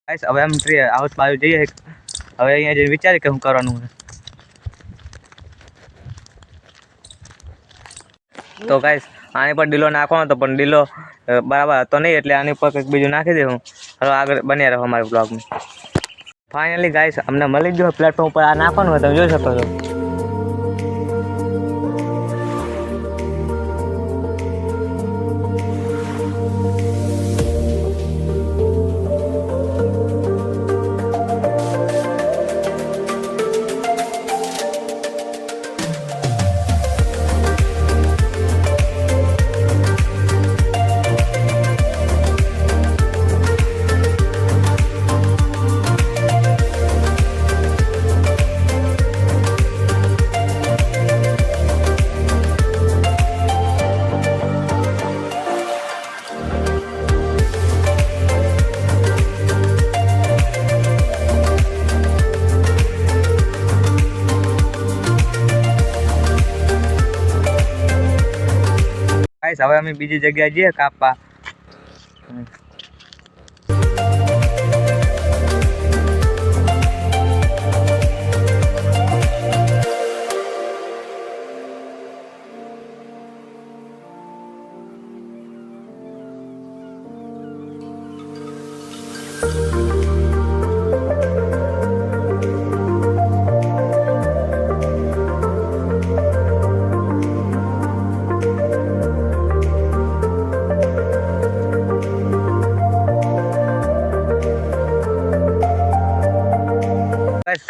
Guys હવે અમે tree house બાજુ જઈએ. હવે અહીંયા જઈને વિચારીએ કે શું કરવાનું છે. તો ગાઈસ આની પર ડીલો નાખવાનો હતો પણ ડીલો બરાબર હતો નહીં, એટલે આની પર કંઈક બીજું નાખી દઉં. હવે આગળ બન્યા રહો અમારા બ્લોગમાં. ફાઇનલી ગાઈસ અમને મળી ગયો પ્લેટફોર્મ ઉપર આ નાખવાનું હોય, તમે જોઈ શકો છો. ગાઈસ હવે અમે બીજી જગ્યાએ જઈએ કાપવા.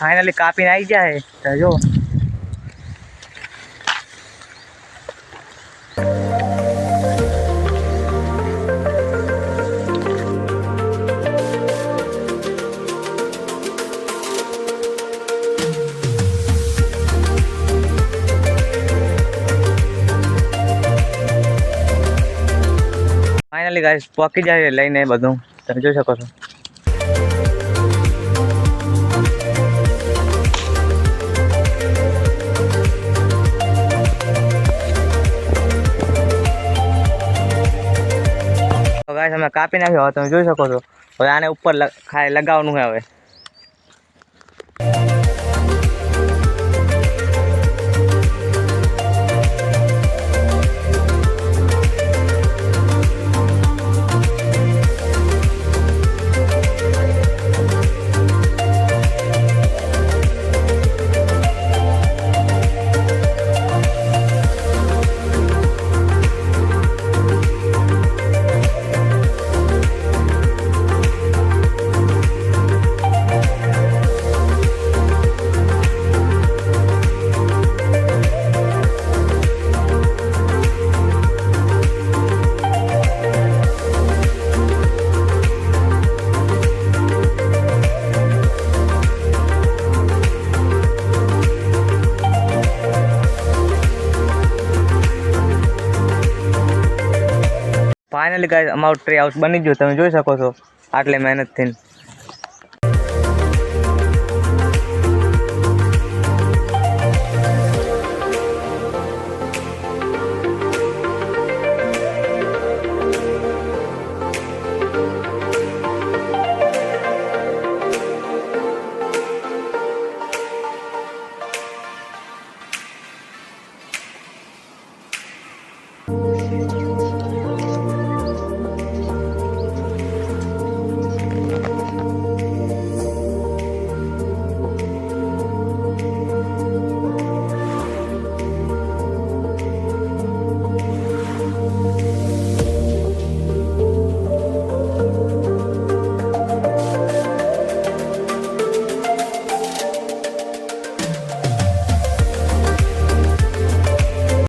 फाइनली कापीने आई जाए तो जो फाइनली गाइस पकी जाए लईने बधुं તમે જોઈ શકો છો. गाइस हमें कापी नाख्यो તમે જોઈ શકો છો. હવે આને ઉપર ખાય લગાવવાનું છે હવે. फाइनली गाइस અમારું ટ્રી હાઉસ બની ગયું, તમે જોઈ શકો છો આટલી મહેનતથી.